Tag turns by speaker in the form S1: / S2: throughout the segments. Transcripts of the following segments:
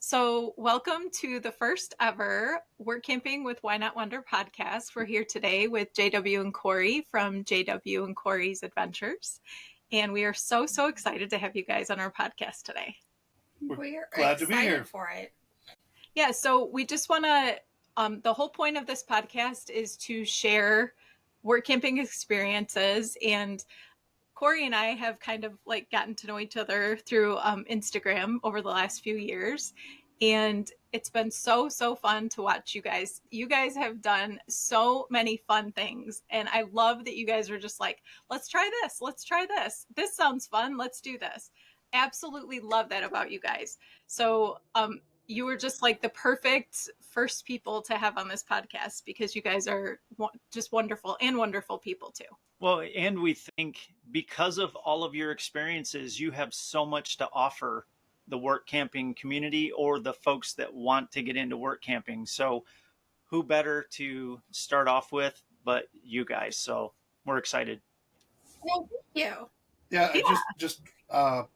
S1: So, welcome to the first ever Work Camping with Why Not Wonder podcast. We're here today with JW and Cory from JW and Cory's Adventures. And we are so excited to have you guys on our podcast today.
S2: We're
S3: glad to be here
S2: for it.
S1: Yeah, so we just want to, the whole point of this podcast is to share work camping experiences. And Cory and I have kind of like gotten to know each other through Instagram over the last few years. And it's been so fun to watch you guys. You guys have done so many fun things. And I love that you guys are just like, let's try this. Let's try this. This sounds fun. Let's do this. Absolutely love that about you guys. So you were just like the perfect first people to have on this podcast because you guys are just wonderful and wonderful people too.
S4: Well, and we think because of all of your experiences, you have so much to offer the work camping community or the folks that want to get into work camping. So who better to start off with but you guys? So we're excited.
S2: Thank you.
S3: Yeah. How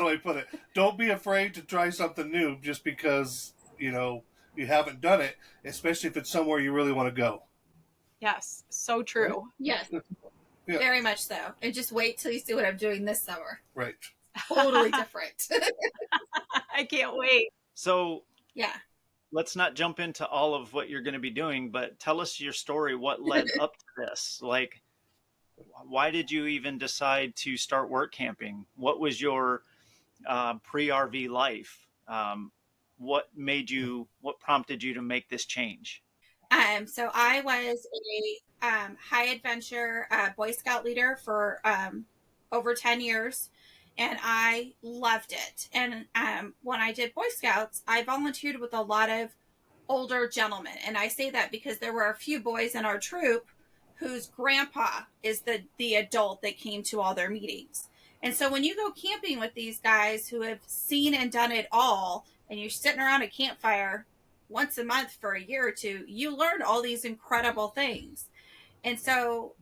S3: do I put it? Don't be afraid to try something new just because, you haven't done it, especially if it's somewhere you really want to go.
S1: Yes, so true.
S2: Yes,
S3: Yeah.
S2: very much so. And just wait till you see what I'm doing this summer.
S3: Right.
S2: Totally different.
S1: I can't wait.
S4: So
S2: Yeah.
S4: let's not jump into all of what you're going to be doing, but tell us your story. What led up to this? Like, why did you even decide to start work camping? What was your pre-RV life? What prompted you to make this change?
S2: So I was a high adventure Boy Scout leader for over 10 years, and I loved it. And when I did Boy Scouts, I volunteered with a lot of older gentlemen. And I say that because there were a few boys in our troop whose grandpa is the adult that came to all their meetings. And so when you go camping with these guys who have seen and done it all, and you're sitting around a campfire once a month for a year or two, you learn all these incredible things. And so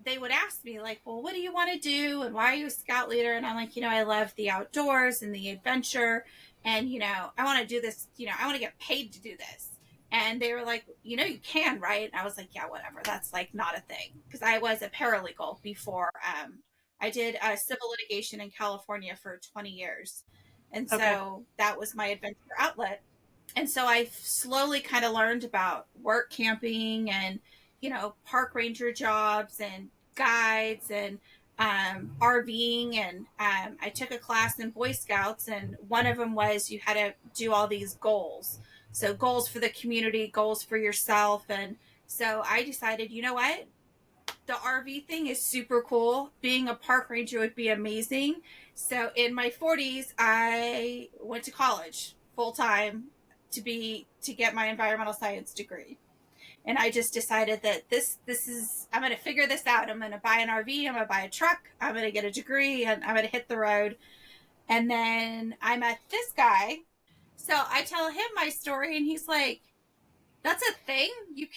S2: they would ask me like, well, what do you want to do? And why are you a scout leader? And I'm like, I love the outdoors and the adventure. And, I want to do this, I want to get paid to do this. And they were like, you can, right? And I was like, yeah, whatever. That's like not a thing. Because I was a paralegal before. I did civil litigation in California for 20 years. And so that was my adventure outlet. And so I slowly kind of learned about work camping and, park ranger jobs and guides and RVing. And I took a class in Boy Scouts, and one of them was you had to do all these goals. So goals for the community, goals for yourself. And so I decided, you know what? The RV thing is super cool. Being a park ranger would be amazing. So in my 40s, I went to college full time to get my environmental science degree. And I just decided that this is, I'm going to figure this out. I'm going to buy an RV. I'm going to buy a truck. I'm going to get a degree, and I'm going to hit the road. And then I met this guy. So I tell him my story, and he's like, that's a thing? You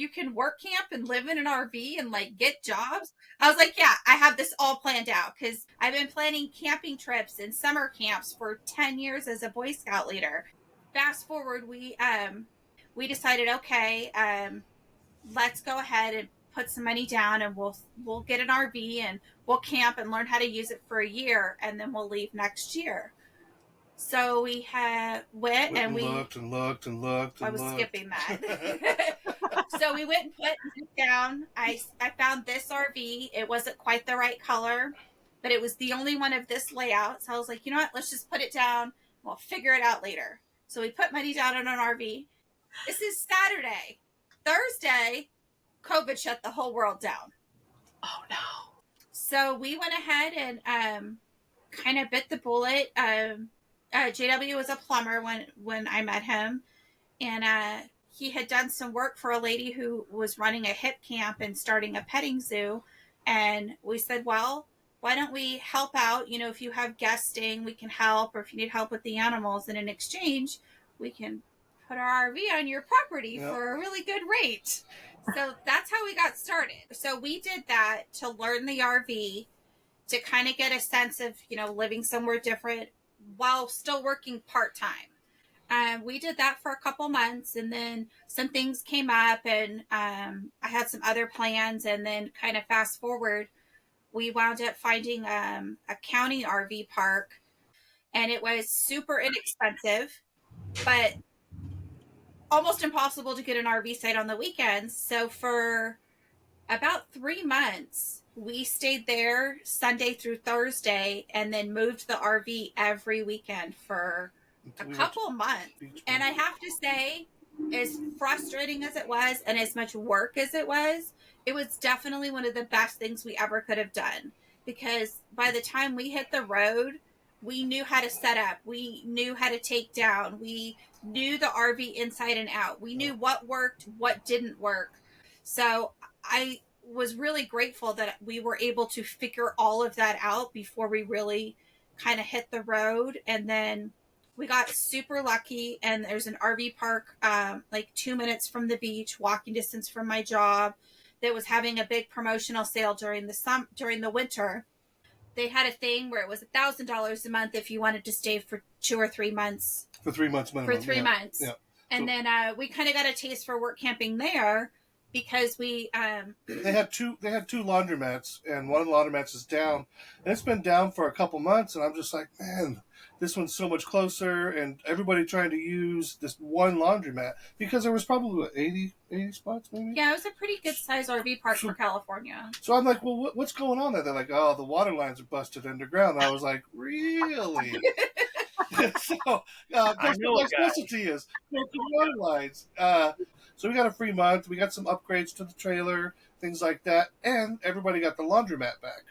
S2: can work camp and live in an RV and like get jobs? I was like, yeah, I have this all planned out because I've been planning camping trips and summer camps for 10 years as a Boy Scout leader. Fast forward, we decided, okay, let's go ahead and put some money down, and we'll get an RV and we'll camp and learn how to use it for a year, and then we'll leave next year. So we went and we
S3: looked.
S2: I was skipping that. So we went and put it down. I found this RV. It wasn't quite the right color, but it was the only one of this layout. So I was like, you know what? Let's just put it down. We'll figure it out later. So we put money down on an RV. This is Saturday. Thursday, COVID shut the whole world down.
S1: Oh no.
S2: So we went ahead and kind of bit the bullet. JW was a plumber when I met him, and he had done some work for a lady who was running a hip camp and starting a petting zoo. And we said, well, why don't we help out? If you have guests staying, we can help, or if you need help with the animals, and in exchange, we can put our RV on your property for a really good rate. So that's how we got started. So we did that to learn the RV, to kind of get a sense of, living somewhere different while still working part-time. we did that for a couple months, and then some things came up, and I had some other plans, and then kind of fast forward, we wound up finding a county RV park, and it was super inexpensive, but almost impossible to get an RV site on the weekends. So for about 3 months, we stayed there Sunday through Thursday, and then moved the RV every weekend for a couple months. And I have to say, as frustrating as it was and as much work as it was definitely one of the best things we ever could have done, because by the time we hit the road, we knew how to set up, we knew how to take down, we knew the RV inside and out, we knew what worked, what didn't work. So I was really grateful that we were able to figure all of that out before we really kind of hit the road. And then we got super lucky, and there's an RV park like 2 minutes from the beach, walking distance from my job, that was having a big promotional sale during the winter. They had a thing where it was $1,000 a month if you wanted to stay for 2 or 3 months.
S3: For 3 months minimum.
S2: For 3 months.
S3: Yeah.
S2: And then we kind of got a taste for work camping there, because we
S3: they had two laundromats, and one of the laundromats is down, and it's been down for a couple months, and I'm just like, man, this one's so much closer, and everybody trying to use this one laundromat, because there was probably what, 80 spots maybe.
S2: Yeah, it was a pretty good sized RV park for California.
S3: So I'm like, well, what's going on there? They're like, oh, the water lines are busted underground. And I was like, really? So that's what my specialty is, water lines. So we got a free month. We got some upgrades to the trailer, things like that, and everybody got the laundromat back.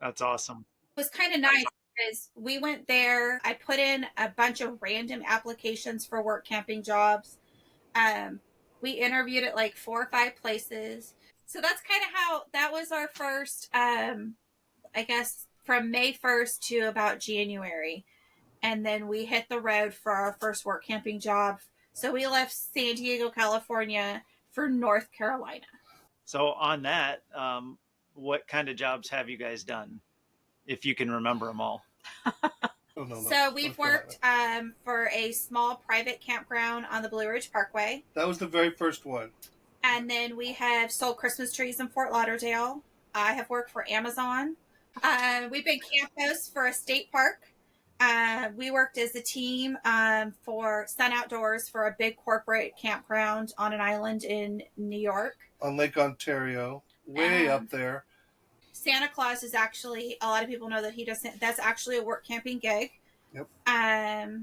S4: That's awesome.
S2: It was kind of nice because we went there. I put in a bunch of random applications for work camping jobs. We interviewed at like 4 or 5 places. So that's kind of how that was our first, I guess, from May 1st to about January. And then we hit the road for our first work camping job. So we left San Diego, California for North Carolina.
S4: So on that, what kind of jobs have you guys done, if you can remember them all?
S2: So we've worked for a small private campground on the Blue Ridge Parkway.
S3: That was the very first one.
S2: And then we have sold Christmas trees in Fort Lauderdale. I have worked for Amazon. We've been camp hosts for a state park. We worked as a team for Sun Outdoors for a big corporate campground on an island in New York.
S3: On Lake Ontario, way up there.
S2: Santa Claus is actually, a lot of people know that that's actually a work camping gig.
S3: Yep.
S2: I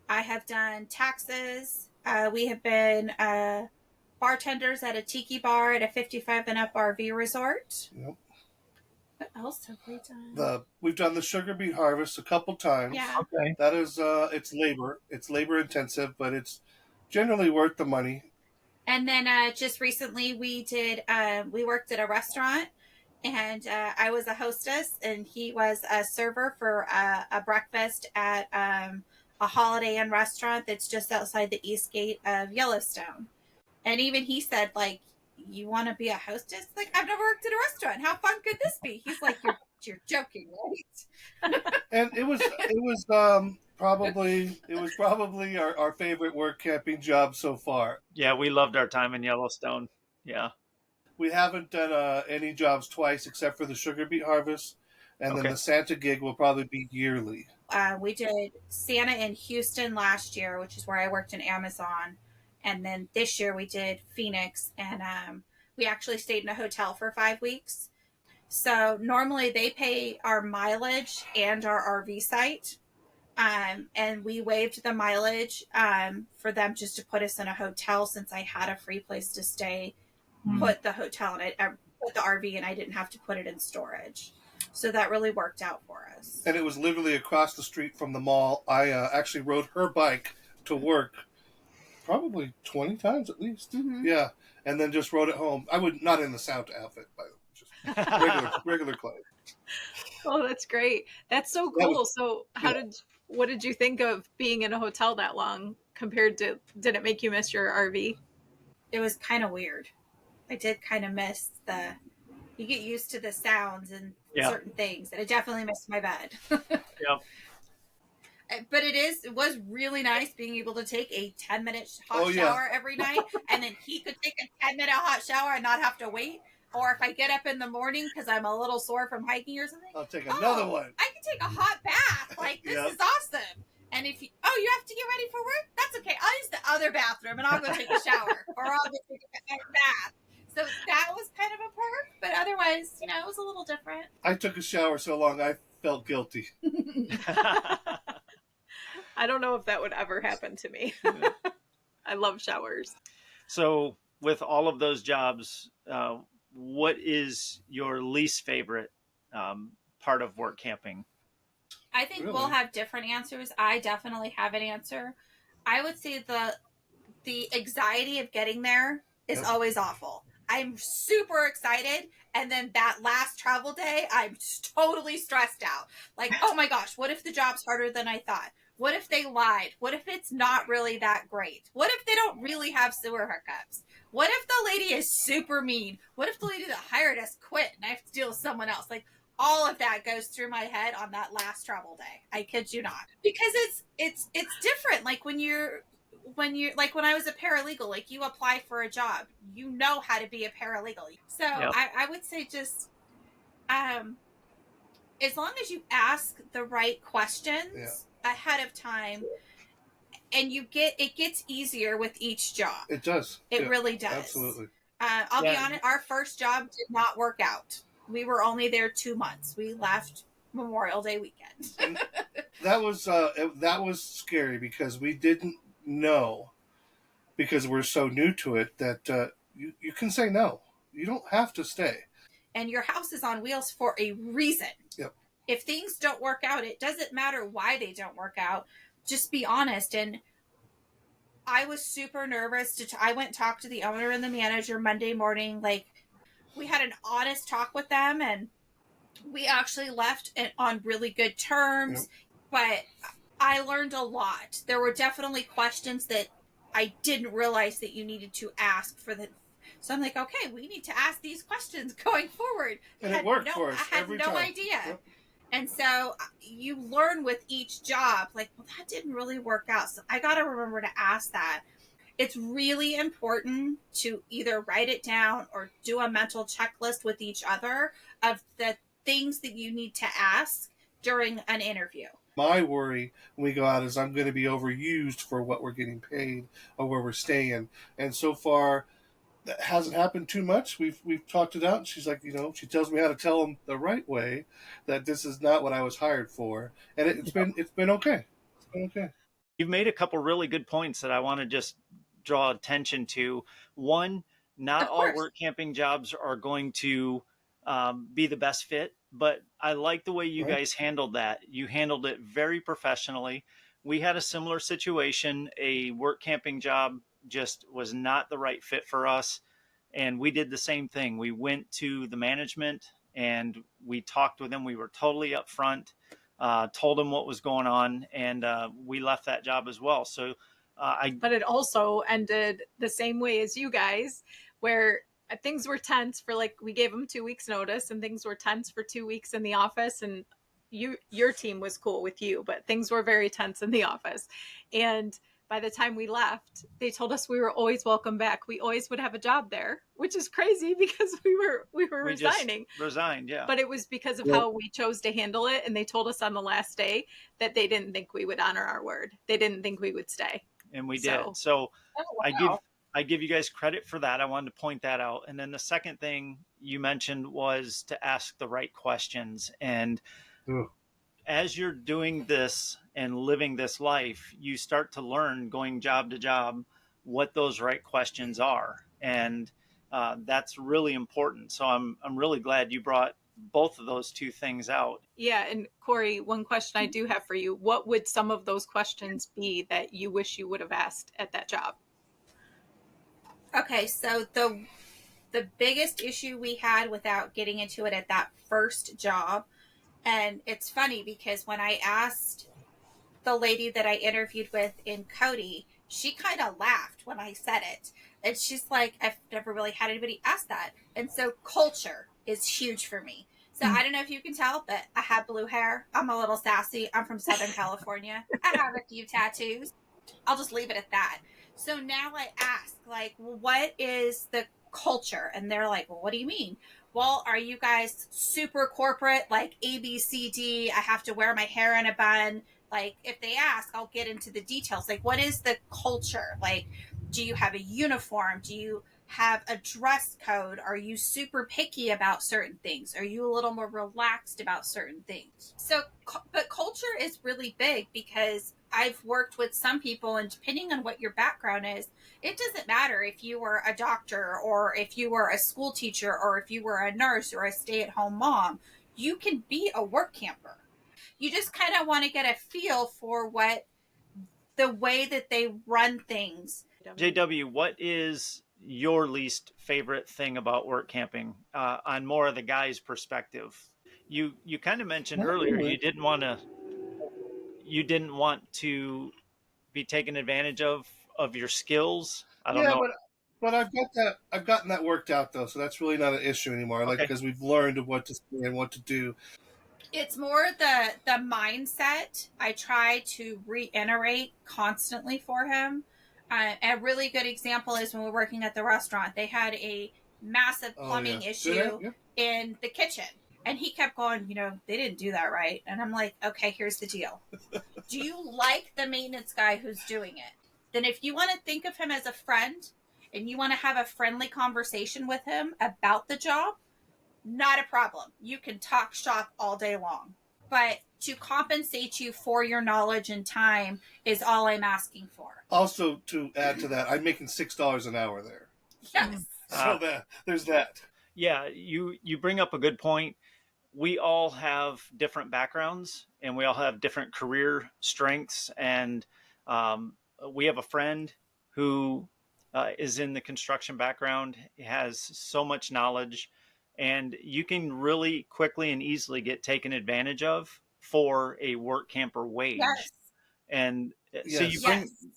S2: have done taxes. We have been bartenders at a tiki bar at a 55 and up RV resort.
S3: Yep.
S2: What else have we done?
S3: We've done the sugar beet harvest a couple times.
S2: Yeah.
S4: Okay.
S3: That is, it's labor intensive, but it's generally worth the money.
S2: And then just recently we worked at a restaurant, and I was a hostess, and he was a server for a breakfast at a Holiday Inn restaurant that's just outside the East Gate of Yellowstone. And even he said, like, you want to be a hostess? Like, I've never worked at a restaurant. How fun could this be? He's like, you're joking, right?
S3: And it was probably our favorite work camping job so far.
S4: Yeah, we loved our time in Yellowstone. Yeah.
S3: We haven't done any jobs twice except for the sugar beet harvest, and then the Santa gig will probably be yearly.
S2: We did Santa in Houston last year, which is where I worked in Amazon. And then this year we did Phoenix, and we actually stayed in a hotel for 5 weeks. So normally they pay our mileage and our RV site. And we waived the mileage for them just to put us in a hotel, since I had a free place to stay, put the hotel in it, put the RV, and I didn't have to put it in storage. So that really worked out for us.
S3: And it was literally across the street from the mall. I actually rode her bike to work probably 20 times at least.
S2: Mm-hmm.
S3: Yeah. And then just rode it home. I would not in the Santa outfit, by the way, just regular clothes.
S1: Oh, that's great. That's so cool. So what did you think of being in a hotel that long compared to, did it make you miss your RV?
S2: It was kind of weird. I did kind of miss you get used to the sounds and certain things, and I definitely missed my bed.
S4: Yep.
S2: But it was really nice being able to take a 10-minute hot shower every night, and then he could take a 10-minute hot shower and not have to wait. Or if I get up in the morning because I'm a little sore from hiking or something,
S3: I'll take another one.
S2: I can take a hot bath. Like, this is awesome. And if you have to get ready for work, that's okay. I'll use the other bathroom and I'll go take a shower, or I'll go take a bath. So that was kind of a perk, but otherwise, it was a little different.
S3: I took a shower so long I felt guilty.
S1: I don't know if that would ever happen to me. I love showers.
S4: So with all of those jobs, what is your least favorite part of work camping?
S2: I think we'll have different answers. I definitely have an answer. I would say the anxiety of getting there is always awful. I'm super excited, and then that last travel day, I'm totally stressed out. Like, oh my gosh, what if the job's harder than I thought? What if they lied? What if it's not really that great? What if they don't really have sewer hookups? What if the lady is super mean? What if the lady that hired us quit and I have to deal with someone else? Like, all of that goes through my head on that last travel day. I kid you not. Because it's different. Like when you're like when I was a paralegal, like you apply for a job, you know how to be a paralegal. So I would say just as long as you ask the right questions ahead of time, and it gets easier with each job.
S3: It does.
S2: It really does.
S3: Absolutely.
S2: I'll be honest, our first job did not work out. We were only there 2 months. We left Memorial Day weekend.
S3: And that was scary because we didn't know, because we're so new to it, that you can say no. You don't have to stay.
S2: And your house is on wheels for a reason.
S3: Yep.
S2: If things don't work out, it doesn't matter why they don't work out. Just be honest. And I was super nervous. I went and talked to the owner and the manager Monday morning. Like, we had an honest talk with them, and we actually left on really good terms. Yep. But I learned a lot. There were definitely questions that I didn't realize that you needed to ask for the. So I'm like, okay, we need to ask these questions going forward.
S3: And it worked for us every time.
S2: I had no idea. Yep. And so you learn with each job, like, well, that didn't really work out. So I got to remember to ask that. It's really important to either write it down or do a mental checklist with each other of the things that you need to ask during an interview.
S3: My worry when we go out is I'm going to be overused for what we're getting paid or where we're staying. And so far, that hasn't happened too much. We've talked it out. And she's like, she tells me how to tell them the right way that this is not what I was hired for. And it's been okay. It's been okay.
S4: You've made a couple really good points that I want to just draw attention to. One, not all work camping jobs are going to be the best fit, but I like the way you guys handled that. You handled it very professionally. We had a similar situation. A work camping job just was not the right fit for us, and we did the same thing. We went to the management and we talked with them. We were totally upfront, told them what was going on, and we left that job as well. So but
S1: it also ended the same way as you guys, where things were tense for, like, we gave them 2 weeks notice, and things were tense for 2 weeks in the office, and your team was cool with you, but things were very tense in the office. And by the time we left, they told us we were always welcome back. We always would have a job there, which is crazy because we were resigning.
S4: Resigned, yeah.
S1: But it was because of how we chose to handle it, and they told us on the last day that they didn't think we would honor our word. They didn't think we would stay.
S4: And we did. So I give you guys credit for that. I wanted to point that out. And then the second thing you mentioned was to ask the right questions. And as you're doing this and living this life, you start to learn, going job to job, what those right questions are. And that's really important. So I'm really glad you brought both of those two things out.
S1: Yeah. And Cory, one question I do have for you. What would some of those questions be that you wish you would have asked at that job?
S2: Okay. So the biggest issue we had, without getting into it, at that first job, and it's funny because when I asked the lady that I interviewed with in Cody, she kind of laughed when I said it. And she's like, I've never really had anybody ask that. And so culture is huge for me. So I don't know if you can tell, but I have blue hair. I'm a little sassy. I'm from Southern California. I have a few tattoos. I'll just leave it at that. So now I ask, like, what is the culture? And they're like, well, what do you mean? Well, are you guys super corporate, like A, B, C, D? I have to wear my hair in a bun. Like, if they ask, I'll get into the details. Like, what is the culture? Like, do you have a uniform? Do you have a dress code? Are you super picky about certain things? Are you a little more relaxed about certain things? So, but culture is really big because I've worked with some people, and depending on what your background is, it doesn't matter if you were a doctor or if you were a school teacher or if you were a nurse or a stay-at-home mom. You can be a work camper. You just kind of want to get a feel for what the way that they run things.
S4: JW, what is your least favorite thing about work camping on more of the guy's perspective? You kind of mentioned earlier you didn't want to be taken advantage of your skills. I don't know.
S3: But I've gotten that worked out though, so that's really not an issue anymore.
S4: Okay.
S3: Like, because we've learned what to say and what to do.
S2: It's more the mindset. I try to reiterate constantly for him. A really good example is when we're working at the restaurant. They had a massive plumbing issue in the kitchen. And he kept going, they didn't do that right. And I'm like, okay, here's the deal. Do you like the maintenance guy who's doing it? Then if you want to think of him as a friend and you want to have a friendly conversation with him about the job, not a problem. You can talk shop all day long. But to compensate you for your knowledge and time is all I'm asking for.
S3: Also, to add to that, I'm making $6 an hour there.
S2: Yes.
S3: So there's that.
S4: Yeah, you bring up a good point. We all have different backgrounds and we all have different career strengths. And we have a friend who is in the construction background, has so much knowledge, and you can really quickly and easily get taken advantage of for a work camper wage.
S2: Yes.
S4: And so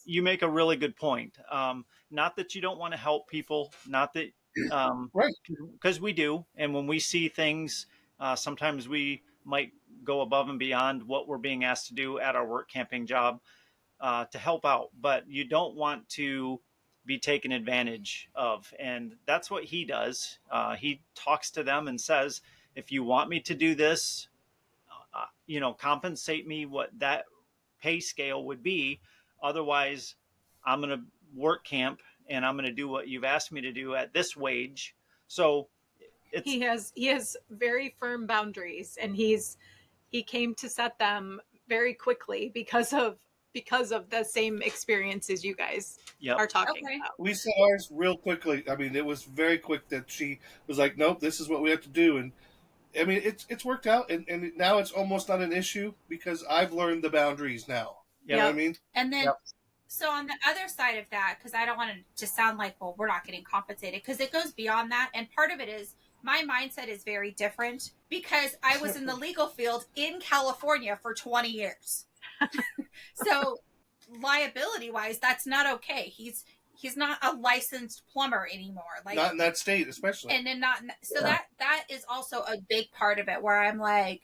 S4: you make a really good point. Not that you don't want to help people, not that
S3: right,
S4: because we do. And when we see things, sometimes we might go above and beyond what we're being asked to do at our work camping job to help out. But you don't want to be taken advantage of. And that's what he does. He talks to them and says, if you want me to do this, compensate me what that pay scale would be. Otherwise, I'm going to work camp and I'm going to do what you've asked me to do at this wage. So
S1: he has very firm boundaries, and he came to set them very quickly because of the same experiences you guys are talking about.
S3: We set ours real quickly. I mean, it was very quick that she was like, nope, this is what we have to do. And I mean, it's worked out, and now it's almost not an issue because I've learned the boundaries now. You know what I mean?
S2: And then, so on the other side of that, because I don't want it to sound like, well, we're not getting compensated, because it goes beyond that. And part of it is my mindset is very different because I was in the legal field in California for 20 years. So liability wise, that's not okay. He's not a licensed plumber anymore. Like,
S3: not in that state, especially.
S2: And then that is also a big part of it where I'm like,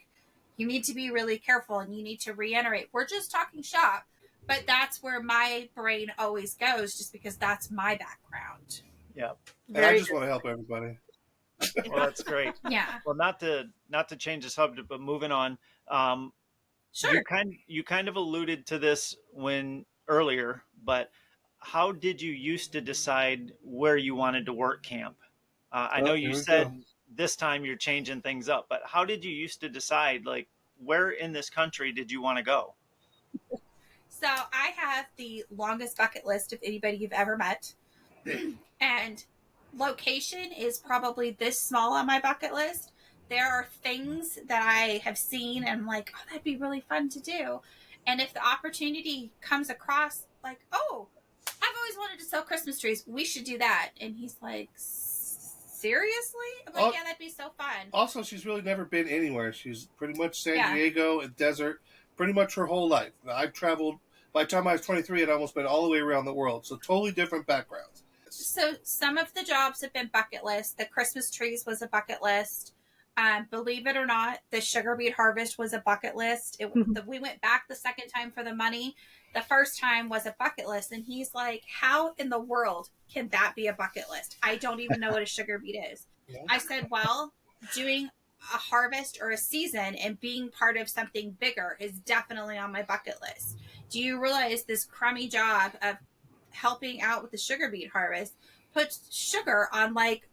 S2: you need to be really careful and you need to reiterate. We're just talking shop, but that's where my brain always goes, just because that's my background.
S4: Yeah.
S3: And I just want to help everybody.
S4: Well, that's great.
S2: Yeah.
S4: Well, not to change the subject, but moving on.
S2: Sure.
S4: You kind of alluded to this earlier, but how did you used to decide where you wanted to work camp? I know you said this time you're changing things up, but how did you used to decide, like, where in this country did you want to go?
S2: So I have the longest bucket list of anybody you've ever met. And location is probably this small on my bucket list. There are things that I have seen and I'm like, oh, that'd be really fun to do. And if the opportunity comes across, like, oh, I've always wanted to sell Christmas trees, we should do that. And he's like, seriously? I'm like, yeah, that'd be so fun.
S3: Also, she's really never been anywhere. She's pretty much San Diego and desert, pretty much her whole life. I've traveled, by the time I was 23, I'd almost been all the way around the world. So totally different backgrounds.
S2: So some of the jobs have been bucket list. The Christmas trees was a bucket list. Believe it or not, the sugar beet harvest was a bucket list. We went back the second time for the money. The first time was a bucket list. And he's like, how in the world can that be a bucket list? I don't even know what a sugar beet is. Yeah. I said, well, doing a harvest or a season and being part of something bigger is definitely on my bucket list. Do you realize this crummy job of helping out with the sugar beet harvest puts sugar on like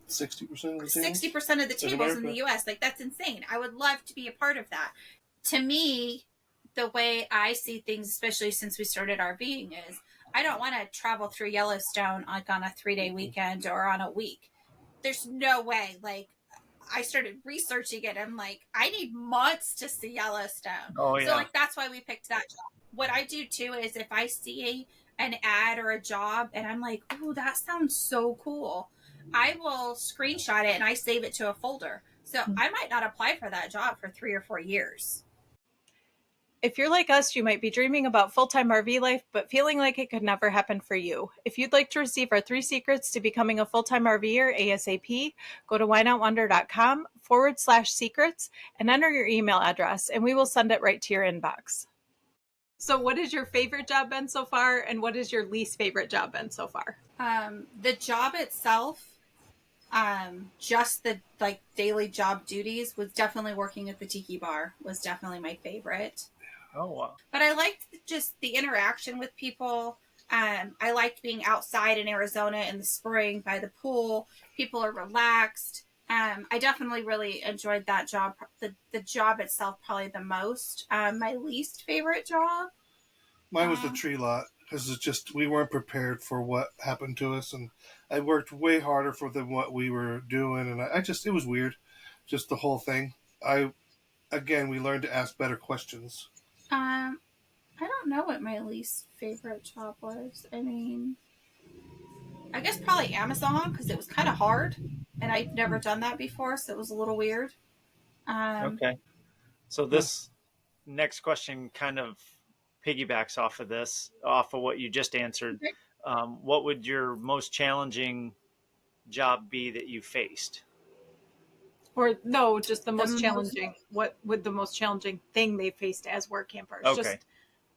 S3: 60% of the tables?
S2: 60% of the tables in the US. Like, that's insane. I would love to be a part of that. To me, the way I see things, especially since we started RVing, is I don't want to travel through Yellowstone like on a 3-day weekend or on a week. There's no way. Like, I started researching it. I'm like, I need months to see Yellowstone.
S4: Oh, yeah.
S2: So, like, that's why we picked that job. What I do, too, is if I see an ad or a job and I'm like, oh, that sounds so cool, I will screenshot it and I save it to a folder. So I might not apply for that job for 3 or 4 years.
S1: If you're like us, you might be dreaming about full-time RV life, but feeling like it could never happen for you. If you'd like to receive our 3 secrets to becoming a full-time RVer ASAP, go to wineoutwonder.com/secrets and enter your email address, and we will send it right to your inbox. So what has your favorite job been so far, and what is your least favorite job been so far?
S2: The job itself, just the like daily job duties, was definitely working at the tiki bar was definitely my favorite.
S4: Oh, wow.
S2: But I liked just the interaction with people. I liked being outside in Arizona in the spring by the pool. People are relaxed. I definitely really enjoyed that job. The job itself probably the most. My least favorite job?
S3: Mine was the tree lot, because it's just, we weren't prepared for what happened to us, and I worked way harder for than what we were doing, and I just, it was weird, just the whole thing. We learned to ask better questions.
S2: I don't know what my least favorite job was. I mean, I guess probably Amazon, because it was kind of hard, and I'd never done that before, so it was a little weird.
S4: Okay. So this next question kind of piggybacks off of what you just answered. What would your most challenging job be that you faced?
S1: Or no, just the most challenging. What would the most challenging thing they faced as work campers?
S4: Okay.
S1: Just,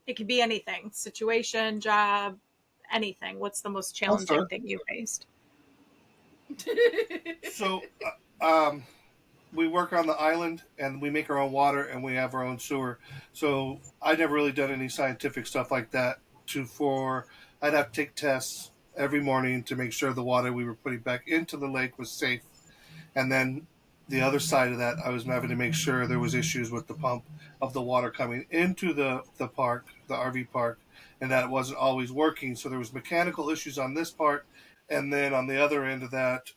S1: it could be anything. Situation, job, anything. What's the most challenging thing you faced?
S3: So, we work on the island and we make our own water and we have our own sewer. So I never really done any scientific stuff like that. I'd have to take tests every morning to make sure the water we were putting back into the lake was safe. And then the other side of that, I was having to make sure there was issues with the pump of the water coming into the park, the RV park, and that it wasn't always working. So there was mechanical issues on this part. And then on the other end of that,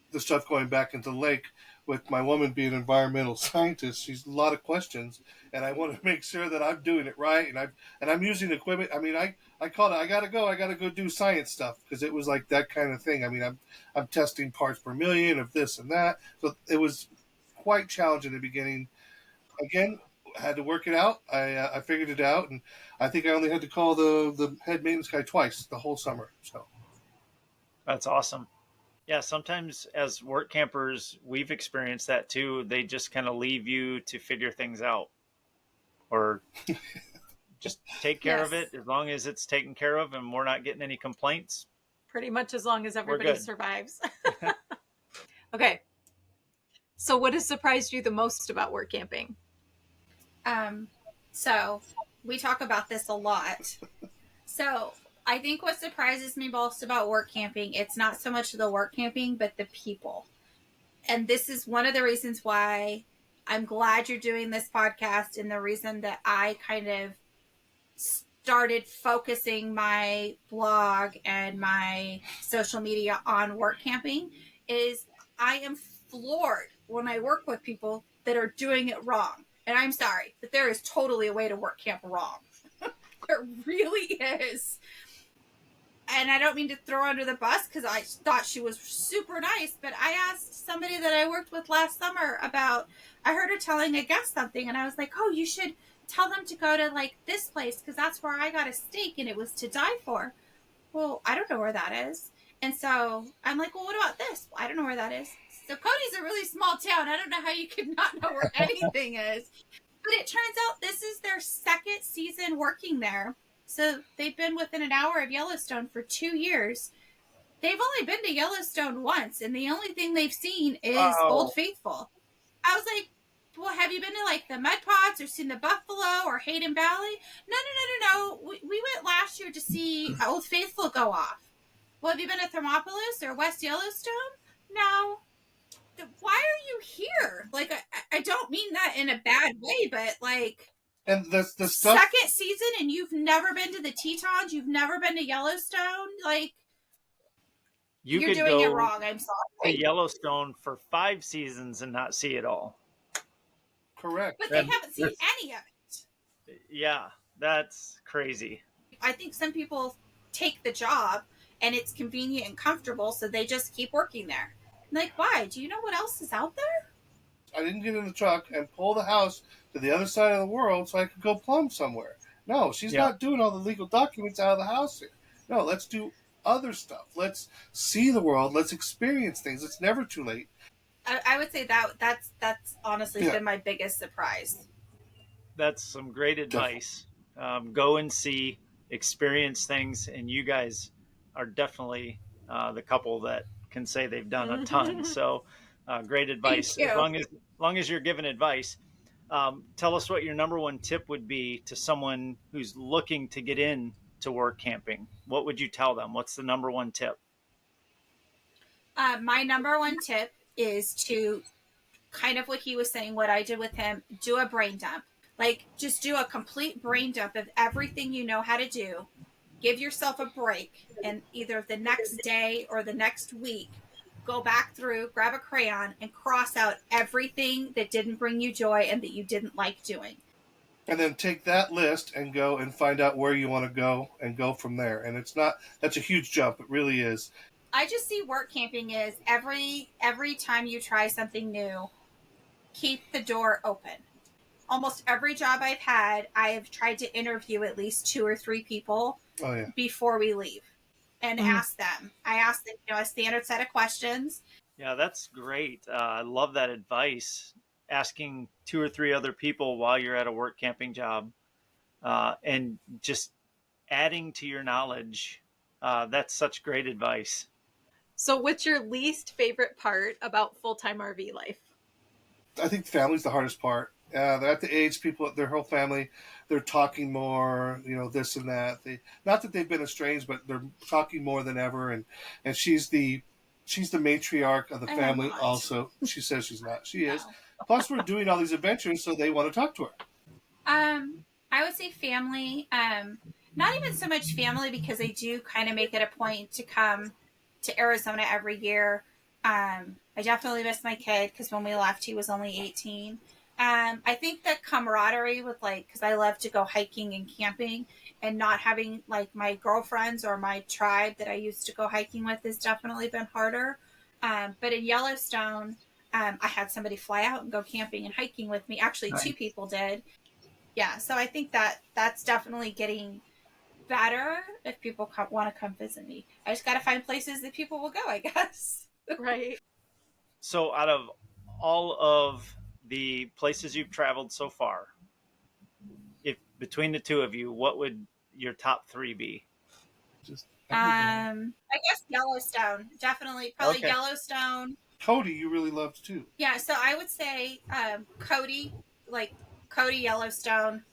S3: the stuff going back into the lake, with my woman being an environmental scientist, she's a lot of questions, and I want to make sure that I'm doing it right, and I'm using equipment. I mean, I called it. I gotta go do science stuff, because it was like that kind of thing. I mean, I'm testing parts per million of this and that, so it was quite challenging in the beginning. Again, I had to work it out. I figured it out, and I think I only had to call the head maintenance guy twice the whole summer. So
S4: that's awesome. Yeah, sometimes as work campers, we've experienced that too. They just kind of leave you to figure things out, or just take care of it. As long as it's taken care of and we're not getting any complaints.
S1: Pretty much as long as everybody survives. Okay. So what has surprised you the most about work camping?
S2: So we talk about this a lot. So I think what surprises me most about work camping, it's not so much the work camping, but the people. And this is one of the reasons why I'm glad you're doing this podcast, and the reason that I kind of started focusing my blog and my social media on work camping is I am floored when I work with people that are doing it wrong. And I'm sorry, but there is totally a way to work camp wrong. There really is. And I don't mean to throw her under the bus, because I thought she was super nice, but I asked somebody that I worked with last summer about, I heard her telling a guest something, and I was like, oh, you should tell them to go to like this place, because that's where I got a steak and it was to die for. Well, I don't know where that is. And so I'm like, well, what about this? Well, I don't know where that is. So Cody's a really small town. I don't know how you could not know where anything is. But it turns out this is their second season working there. So they've been within an hour of Yellowstone for 2 years. They've only been to Yellowstone once, and the only thing they've seen is Old Faithful. I was like, well, have you been to like the Mud Pots or seen the Buffalo or Hayden Valley? No. We went last year to see Old Faithful go off. Well, have you been to Thermopolis or West Yellowstone? No. Why are you here? Like, I don't mean that in a bad way, but like,
S3: and the stuff,
S2: second season and you've never been to the Tetons, you've never been to Yellowstone, like, you're doing it wrong. I'm sorry.
S4: To Yellowstone for 5 seasons and not see it all.
S3: Correct.
S2: But they haven't seen any of it.
S4: Yeah, that's crazy.
S2: I think some people take the job and it's convenient and comfortable, so they just keep working there. Like, why? Do you know what else is out there?
S3: I didn't get in the truck and pull the house to the other side of the world so I could go plumb somewhere. No, she's not doing all the legal documents out of the house here. No, let's do other stuff. Let's see the world. Let's experience things. It's never too late.
S2: I would say that's honestly been my biggest surprise.
S4: That's some great advice. Go and see, experience things, and you guys are definitely the couple that can say they've done a ton. So great advice. As long as you're giving advice, tell us what your number one tip would be to someone who's looking to get in to work camping. What would you tell them? What's the number one tip?
S2: My number one tip is to, kind of what he was saying, what I did with him, do a brain dump. Like, just do a complete brain dump of everything you know how to do. Give yourself a break, and either the next day or the next week, go back through, grab a crayon, and cross out everything that didn't bring you joy and that you didn't like doing.
S3: And then take that list and go and find out where you want to go and go from there. And that's a huge jump. It really is.
S2: I just see work camping is every time you try something new, keep the door open. Almost every job I've had, I have tried to interview at least 2 or 3 people before we leave and ask them. I ask them, a standard set of questions.
S4: Yeah, that's great. I love that advice. Asking 2 or 3 other people while you're at a work camping job and just adding to your knowledge. That's such great advice.
S1: So what's your least favorite part about full-time RV life?
S3: I think family's the hardest part. They're at the age, people, their whole family, they're talking more, this and that. Not that they've been estranged, but they're talking more than ever. And she's the matriarch of the family also. She says she's not. She is. Plus, we're doing all these adventures, so they want to talk to her.
S2: I would say family. Not even so much family, because I do kind of make it a point to come to Arizona every year. I definitely miss my kid, because when we left, he was only 18. I think the camaraderie with, because I love to go hiking and camping, and not having my girlfriends or my tribe that I used to go hiking with has definitely been harder. But in Yellowstone, I had somebody fly out and go camping and hiking with me. Actually, 2 people did. Yeah, so I think that's definitely getting better if people want to come visit me. I just got to find places that people will go, I guess.
S1: Right.
S4: So out of all of the places you've traveled so far, if between the 2 of you, what would your top 3 be?
S2: I guess Yellowstone. Definitely. Probably Yellowstone.
S3: Cody, you really loved too.
S2: Yeah, so I would say Cody, Yellowstone,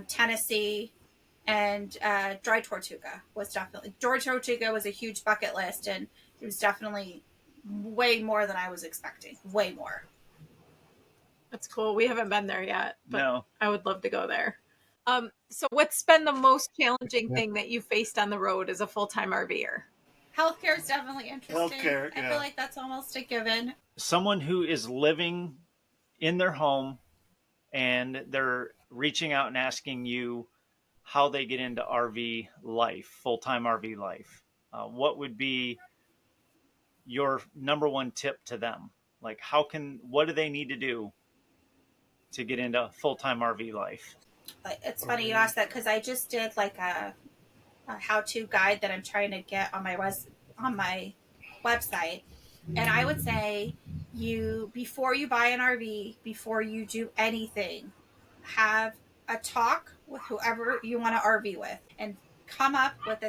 S2: Tennessee, and Dry Tortuga was definitely. Dry Tortuga was a huge bucket list, and it was definitely way more than I was expecting. Way more.
S1: That's cool. We haven't been there yet, but
S4: No.
S1: I would love to go there. So what's been the most challenging thing that you faced on the road as a full-time RVer?
S2: Healthcare is definitely interesting.
S3: Healthcare,
S2: I feel like that's almost a given.
S4: Someone who is living in their home and they're reaching out and asking you how they get into RV life, full-time RV life. What would be your number one tip to them? What do they need to do to get into full-time RV life?
S2: It's funny you ask that, because I just did a how-to guide that I'm trying to get on my website, and I would say before you buy an RV, before you do anything, have a talk with whoever you want to RV with and come up with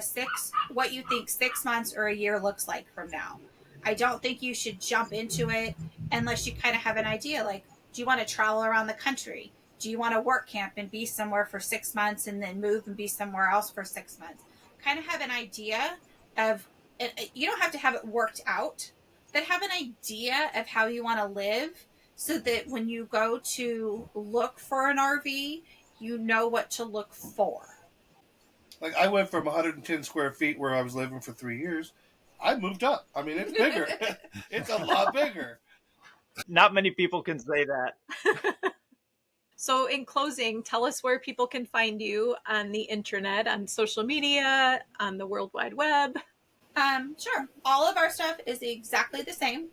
S2: what you think 6 months or a year looks like from now. I don't think you should jump into it unless you kind of have an idea. Like, do you want to travel around the country? Do you want to work camp and be somewhere for 6 months and then move and be somewhere else for 6 months? Kind of have an idea of it. You don't have to have it worked out, but have an idea of how you want to live so that when you go to look for an RV, you know what to look for.
S3: Like, I went from 110 square feet where I was living for 3 years. I moved up. I mean, it's bigger. It's a lot bigger.
S4: Not many people can say that.
S1: So in closing, tell us where people can find you on the internet, on social media, on the World Wide Web.
S2: Sure. All of our stuff is exactly the same.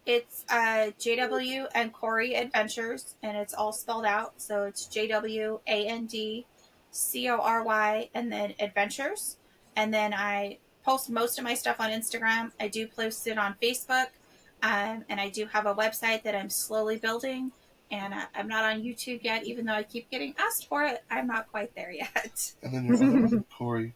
S2: It's JW and Cory Adventures, and it's all spelled out. So it's JWandCory, and then Adventures. And then I post most of my stuff on Instagram. I do post it on Facebook. And I do have a website that I'm slowly building. And I'm not on YouTube yet, even though I keep getting asked for it. I'm not quite there yet.
S3: And then your other one, Cory.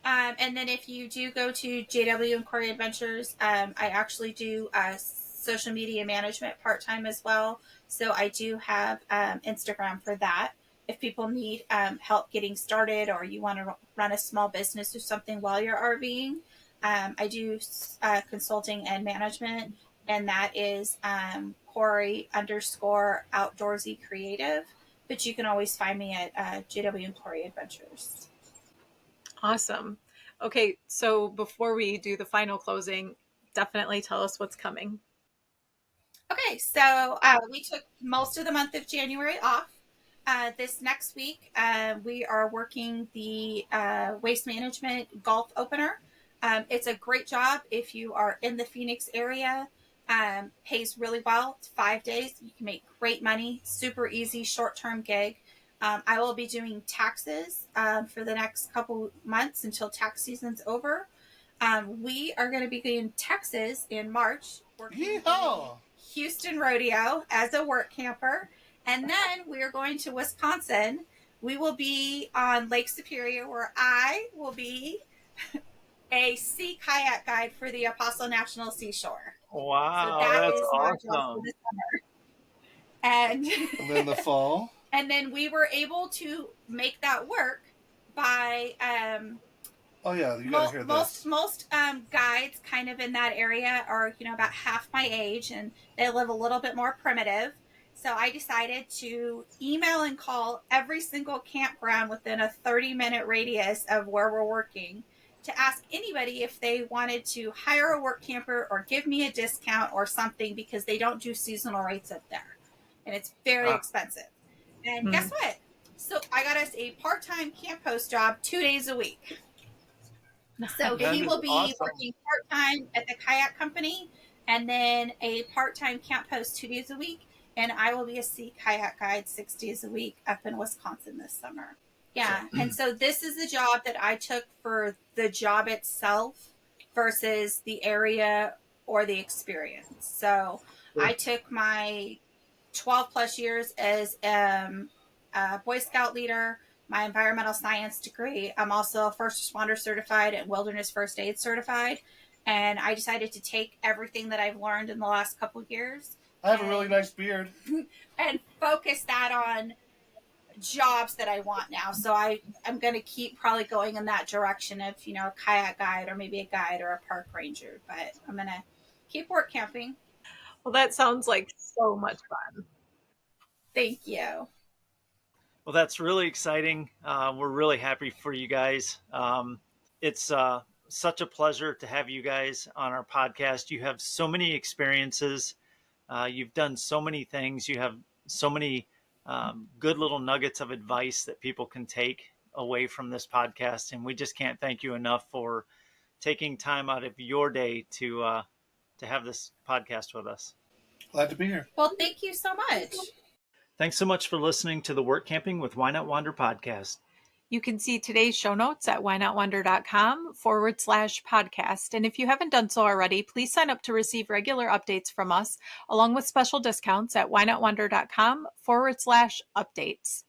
S2: And then if you do go to JW and Cory Adventures, I actually do social media management part-time as well. So I do have Instagram for that. If people need help getting started or you want to run a small business or something while you're RVing, I do consulting and management. And that is Cory_outdoorsy creative. But you can always find me at JW and Cory Adventures.
S1: Awesome. Okay, so before we do the final closing, definitely tell us what's coming.
S2: Okay, so we took most of the month of January off. This next week, we are working the Waste Management Golf Opener. It's a great job if you are in the Phoenix area. Pays really well. It's 5 days. You can make great money. Super easy, short-term gig. I will be doing taxes for the next couple months until tax season's over. We are going to be in Texas in March, working the Houston Rodeo as a work camper. And then we are going to Wisconsin. We will be on Lake Superior, where I will be a sea kayak guide for the Apostle National Seashore.
S4: Wow, so that's awesome.
S2: And
S3: then the fall.
S2: And then we were able to make that work by
S3: oh yeah, you gotta hear this.
S2: Most guides kind of in that area are, about half my age, and they live a little bit more primitive. So I decided to email and call every single campground within a 30-minute radius of where we're working to ask anybody if they wanted to hire a work camper or give me a discount or something, because they don't do seasonal rates up there. And it's very expensive. And guess what? So I got us a part-time camp host job 2 days a week. So he will be working part-time at the kayak company and then a part-time camp host 2 days a week. And I will be a sea kayak guide 6 days a week up in Wisconsin this summer. Yeah. And so this is the job that I took for the job itself versus the area or the experience. So I took my 12 plus years as a Boy Scout leader, my environmental science degree. I'm also a first responder certified and wilderness first aid certified. And I decided to take everything that I've learned in the last couple of years.
S3: I have a really nice beard.
S2: And focus that on jobs that I want now. So I'm going to keep probably going in that direction of, a kayak guide or maybe a guide or a park ranger. But I'm going to keep work camping.
S1: Well, that sounds like so much fun.
S2: Thank you.
S4: Well, that's really exciting. We're really happy for you guys. It's such a pleasure to have you guys on our podcast. You have so many experiences. You've done so many things. You have so many good little nuggets of advice that people can take away from this podcast. And we just can't thank you enough for taking time out of your day to have this podcast with us.
S3: Glad to be here.
S2: Well, thank you so much.
S4: Thanks so much for listening to the Work Camping with Why Not Wander podcast.
S1: You can see today's show notes at whynotwonder.com/podcast. And if you haven't done so already, please sign up to receive regular updates from us, along with special discounts at whynotwonder.com/updates.